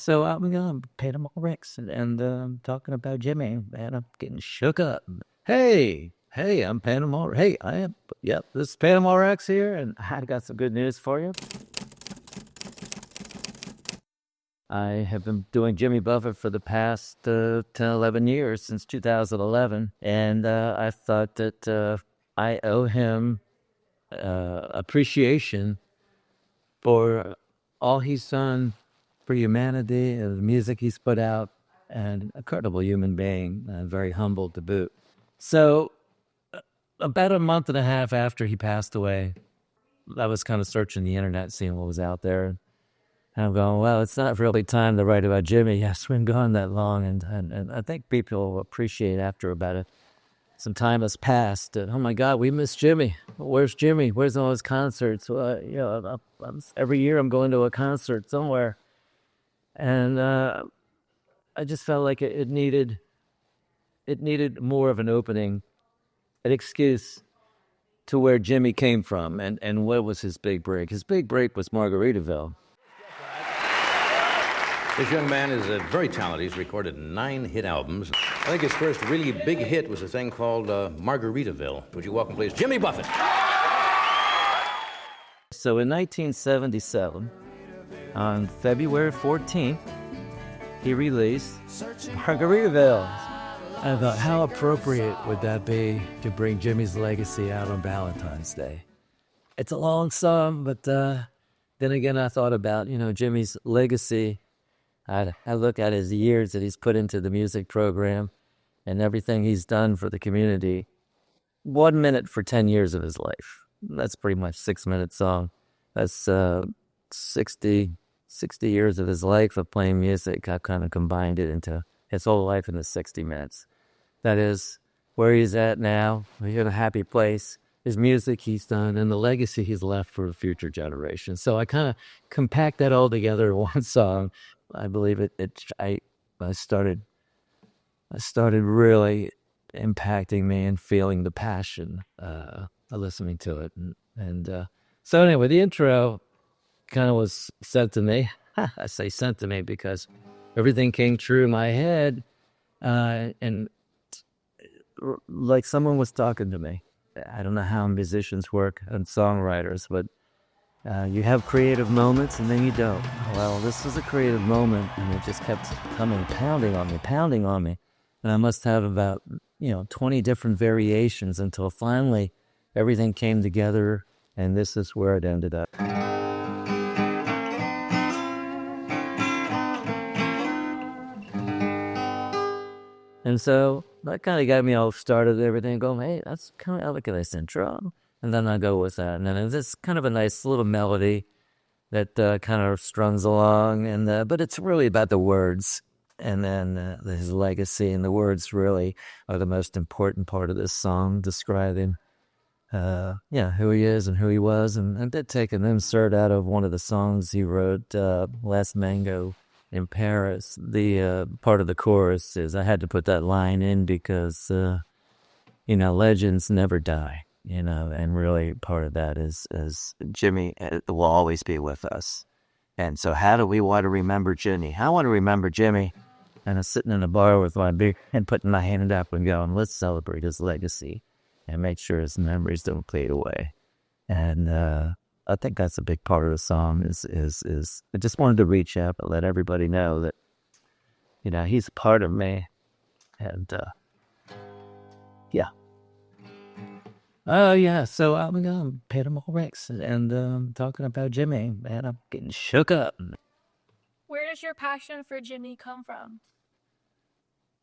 So I'm gonna Panama Rex and talking about Jimmy, man, I'm getting shook up. Hey, I'm Panama. Hey, I am. Yep, this is Panama Rex here, and I got some good news for you. I have been doing Jimmy Buffett for the past 10, 11 years, since 2011, and I thought that I owe him appreciation for all he's done for humanity and the music he's put out, and an incredible human being, very humble to boot. So, about a month and a half after he passed away, I was kind of searching the internet, seeing what was out there. And I'm going, well, it's not really time to write about Jimmy. Yes, we've been gone that long, and I think people will appreciate after about it. Some time has passed. Oh my God, we miss Jimmy. Where's Jimmy? Where's all his concerts? Well, every year I'm going to a concert somewhere, and I just felt like it needed more of an opening, an excuse to where Jimmy came from, and what was his big break. His big break was Margaritaville. This young man is very talented. He's recorded 9 hit albums. I think his first really big hit was a thing called Margaritaville. Would you welcome, please, Jimmy Buffett? So in 1977, on February 14th, he released Margaritaville. I thought, how appropriate would that be to bring Jimmy's legacy out on Valentine's Day? It's a long song, but then again, I thought about, Jimmy's legacy. I look at his years that he's put into the music program and everything he's done for the community. 1 minute for 10 years of his life. That's pretty much 6-minute song. That's 60 years of his life of playing music. I've kind of combined it into his whole life into 60 minutes. That is where he's at now. He's in a happy place. His music he's done and the legacy he's left for the future generations. So I kind of compact that all together in one song. I believe I started really impacting me and feeling the passion of listening to it. So anyway, the intro kind of was sent to me. I say sent to me because everything came true in my head, and like someone was talking to me. I don't know how musicians work and songwriters, but you have creative moments and then you don't. Well, this was a creative moment, and it just kept coming, pounding on me. And I must have about, 20 different variations until finally everything came together, and this is where it ended up. And so that kind of got me all started and everything, going, hey, that's kind of like a nice intro. And then I go with that. And then it's kind of a nice little melody that kind of strums along. But it's really about the words. And then his legacy, and the words really are the most important part of this song, describing who he is and who he was. And I did take an insert out of one of the songs he wrote, Last Mango in Paris. The part of the chorus is, I had to put that line in because, legends never die. And really part of that is Jimmy will always be with us. And so how do we want to remember Jimmy? I want to remember Jimmy, and I'm sitting in a bar with my beer and putting my hand up and going, let's celebrate his legacy and make sure his memories don't fade away. And I think that's a big part of the song is I just wanted to reach out and let everybody know that, he's a part of me. And yeah. Oh, yeah, so I'm going to Panama Rex and talking about Jimmy. Man, I'm getting shook up. Where does your passion for Jimmy come from?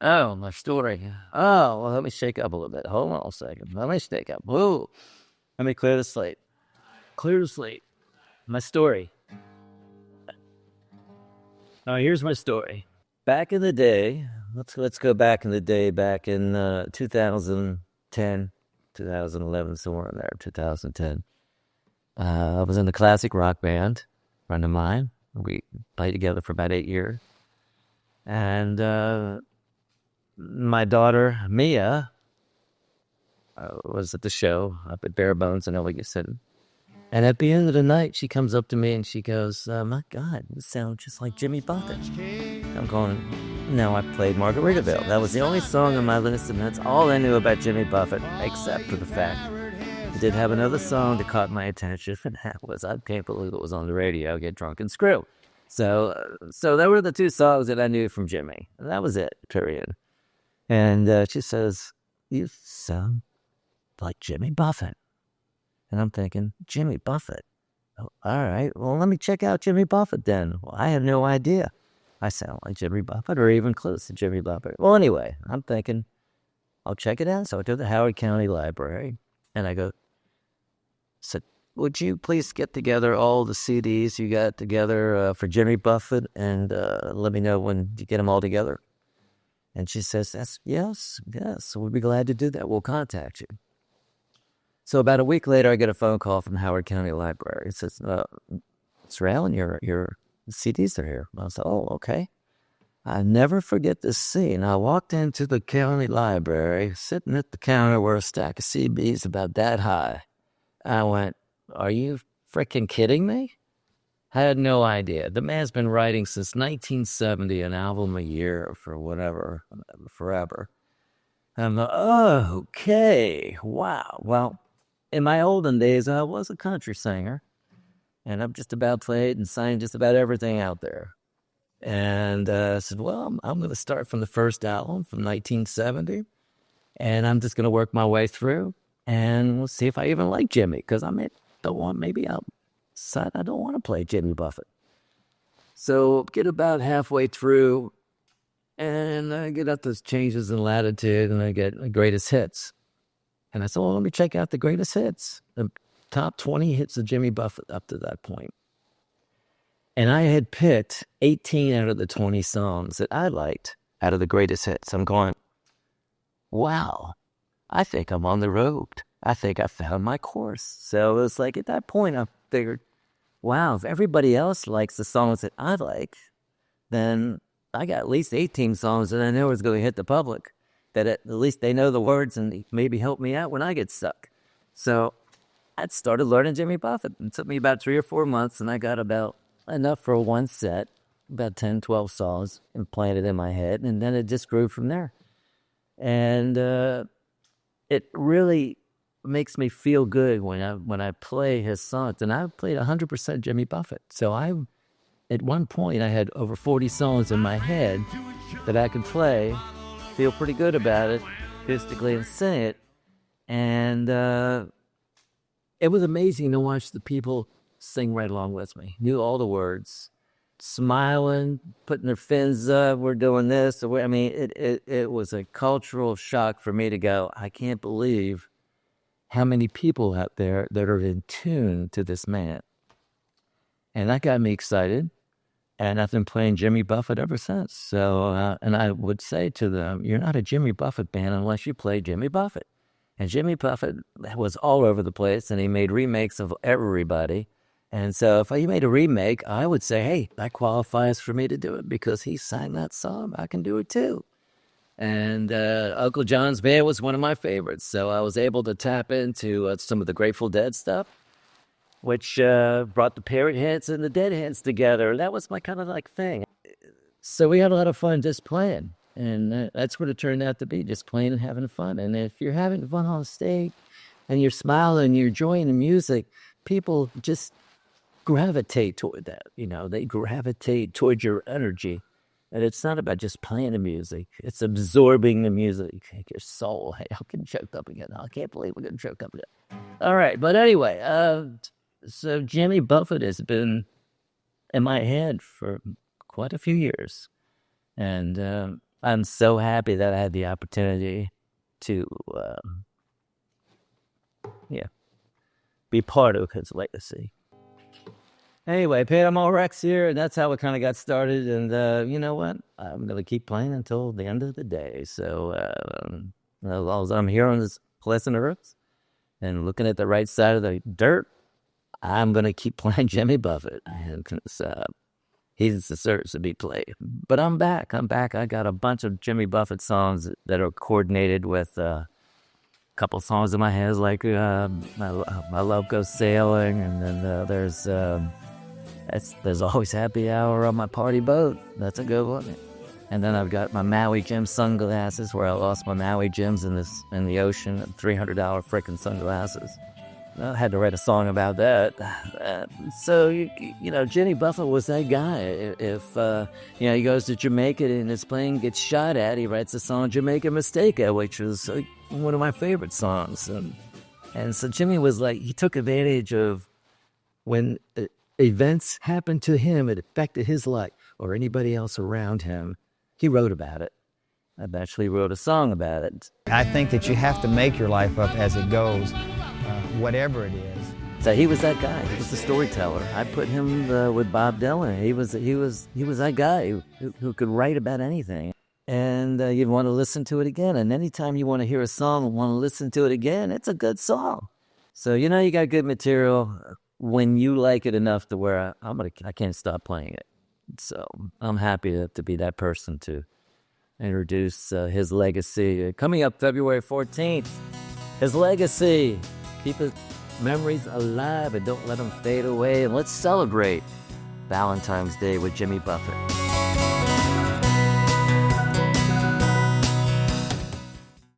Oh, my story. Oh, well, let me shake up a little bit. Hold on a second. Let me shake up. Whoa. Let me clear the slate. My story. All right, here's my story. Back in the day, let's go back in the day, back in 2010. 2011, somewhere in there, 2010. I was in the classic rock band, friend of mine. We played together for about 8 years. And my daughter, Mia, was at the show up at Bare Bones in Ellington. And at the end of the night, she comes up to me and she goes, my God, you sound just like Jimmy Buffett. I'm going, no, I played Margaritaville. That was the only song on my list, and that's all I knew about Jimmy Buffett, except for the fact I did have another song that caught my attention, and that was, I can't believe it was on the radio, Get Drunk and Screw. So that were the two songs that I knew from Jimmy. And that was it, period. And she says, you sound like Jimmy Buffett. And I'm thinking, Jimmy Buffett? Oh, all right, well, let me check out Jimmy Buffett then. Well, I had no idea I sound like Jimmy Buffett or even close to Jimmy Buffett. Well, anyway, I'm thinking, I'll check it out. So I go to the Howard County Library, and I said, would you please get together all the CDs you got together for Jimmy Buffett and let me know when you get them all together? And she says, yes, we'll be glad to do that. We'll contact you. So about a week later, I get a phone call from Howard County Library. It says, Mr. Allen, your CDs are here. I said, oh, okay. I never forget this scene. I walked into the county library, sitting at the counter where a stack of CDs about that high. I went, are you freaking kidding me? I had no idea. The man's been writing since 1970, an album a year for whatever, forever. I'm like, oh, okay, wow. Well, in my olden days, I was a country singer, and I've just about played and signed just about everything out there. And I said, well, I'm going to start from the first album from 1970, and I'm just going to work my way through, and we'll see if I even like Jimmy, because I don't want to play Jimmy Buffett. So get about halfway through, and I get up those changes in latitude, and I get greatest hits. And I said, well, let me check out the greatest hits, the top 20 hits of Jimmy Buffett up to that point. And I had picked 18 out of the 20 songs that I liked out of the greatest hits. I'm going, wow, I think I'm on the road. I think I found my course. So it was like at that point, I figured, wow, if everybody else likes the songs that I like, then I got at least 18 songs that I know is going to hit the public, that at least they know the words and maybe help me out when I get stuck. So I started learning Jimmy Buffett. It took me about 3 or 4 months, and I got about enough for one set, about 10, 12 songs, implanted in my head, and then it just grew from there. And it really makes me feel good when I play his songs, and I played 100% Jimmy Buffett. So at one point, I had over 40 songs in my head that I could play, feel pretty good about it, acoustically, and sing it. And it was amazing to watch the people sing right along with me, knew all the words, smiling, putting their fins up, we're doing this. I mean, it was a cultural shock for me to go, I can't believe how many people out there that are in tune to this man. And that got me excited. And I've been playing Jimmy Buffett ever since. So, and I would say to them, you're not a Jimmy Buffett band unless you play Jimmy Buffett. And Jimmy Buffett was all over the place, and he made remakes of everybody. And so if he made a remake, I would say, hey, that qualifies for me to do it because he sang that song. I can do it too. And Uncle John's Band was one of my favorites. So I was able to tap into some of the Grateful Dead stuff, which brought the Parrotheads and the Deadheads together. That was my kind of like thing. So we had a lot of fun just playing. And that's what it turned out to be, just playing and having fun. And if you're having fun on stage and you're smiling and you're enjoying the music, people just gravitate toward that. You know, they gravitate toward your energy. And it's not about just playing the music. It's absorbing the music. Your soul. Hey, I'm getting choked up again. I can't believe we're getting choked up again. All right. But anyway, so Jimmy Buffett has been in my head for quite a few years. And I'm so happy that I had the opportunity to, be part of his legacy. Anyway, Panama Rex here, and that's how it kind of got started. And you know what? I'm going to keep playing until the end of the day. So as long as I'm here on this pleasant earth and looking at the right side of the dirt, I'm going to keep playing Jimmy Buffett. And he deserves to be played. But I'm back. I got a bunch of Jimmy Buffett songs that are coordinated with couple songs in my head, like My Love Goes Sailing, and then there's Always Happy Hour on My Party Boat. That's a good one. And then I've got my Maui Jim sunglasses, where I lost my Maui Jims in the ocean, $300 frickin' sunglasses. I had to write a song about that. So, Jimmy Buffett was that guy. If he goes to Jamaica and his plane gets shot at, he writes a song, Jamaica Mistake, which was one of my favorite songs. And so Jimmy was like, he took advantage of when events happened to him, it affected his life or anybody else around him. He wrote about it. I've actually wrote a song about it. I think that you have to make your life up as it goes, whatever it is. So he was that guy. He was the storyteller. I put him with Bob Dylan. He was that guy who could write about anything. And you'd want to listen to it again. And anytime you want to hear a song and want to listen to it again, it's a good song. So you got good material when you like it enough to where I can't stop playing it. So I'm happy to be that person to introduce his legacy. Coming up February 14th, his legacy. Keep his memories alive and don't let them fade away. And let's celebrate Valentine's Day with Jimmy Buffett.